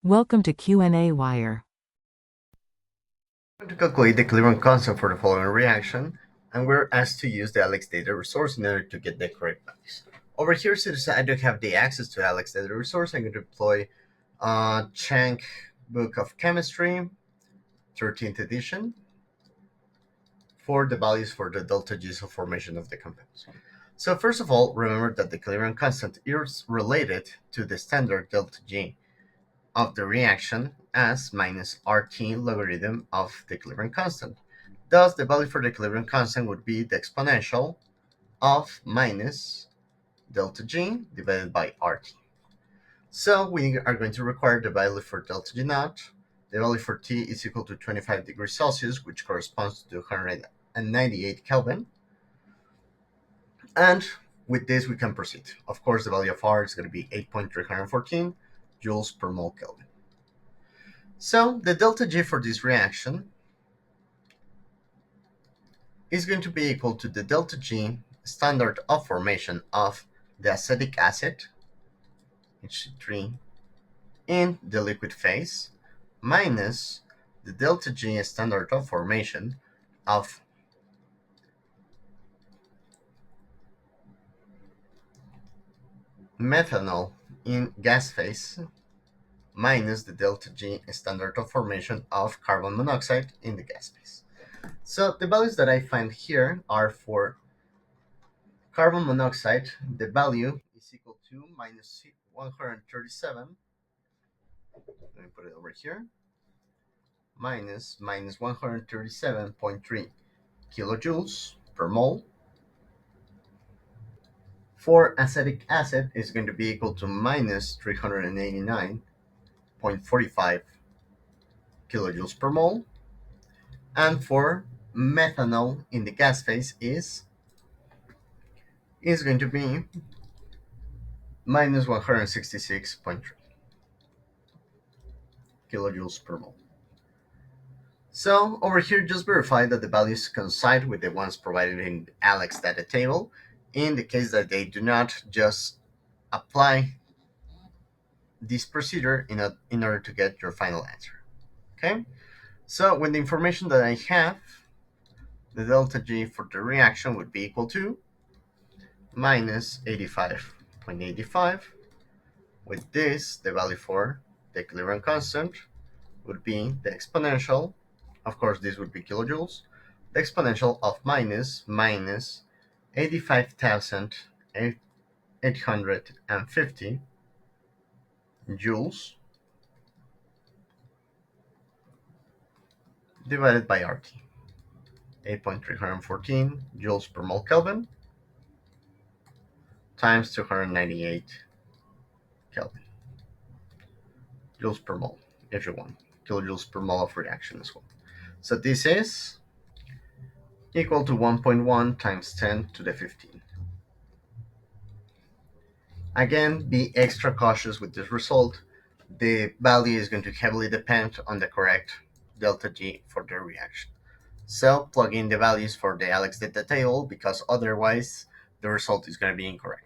Welcome to qnawire. To calculate the equilibrium constant for the following reaction, and we're asked to use the ALEKS Data resource in order to get the correct values. Over here, since I don't have the access to ALEKS Data resource, I'm going to deploy Chang Book of Chemistry, 13th edition, for the values for the delta G's of formation of the compounds. So first of all, remember that the equilibrium constant is related to the standard delta G of the reaction as minus RT logarithm of the equilibrium constant. Thus, the value for the equilibrium constant would be the exponential of minus delta G divided by RT. So we are going to require the value for delta G naught. The value for T is equal to 25 degrees Celsius, which corresponds to 198 Kelvin. And with this, we can proceed. Of course, the value of R is going to be 8.314 joules per mole Kelvin. So the delta G for this reaction is going to be equal to the delta G standard of formation of the acetic acid, H3, in the liquid phase, minus the delta G standard of formation of methanol in gas phase, minus the delta G standard of formation of carbon monoxide in the gas phase. So the values that I find here are for carbon monoxide, the value is equal to minus 137. Let me put it over here. Minus 137.3 kilojoules per mole. For acetic acid is going to be equal to minus 389.45 kilojoules per mole. And for methanol in the gas phase is going to be minus 166.3 kilojoules per mole. So over here, just verify that the values coincide with the ones provided in the ALEKS data table. In the case that they do not, just apply this procedure in order to get your final answer. Okay, so with the information that I have, the delta G for the reaction would be equal to minus 85.85. With this, the value for the equilibrium constant would be the exponential. Of course, this would be kilojoules. The exponential of minus 85,850 joules divided by RT. 8.314 joules per mole Kelvin times 298 Kelvin. Joules per mole, if you want. Kilojoules per mole of reaction as well. So this is equal to 1.1 times 10 to the 15. Again, be extra cautious with this result. The value is going to heavily depend on the correct delta G for the reaction. So plug in the values for the ALEKS data table, because otherwise the result is going to be incorrect.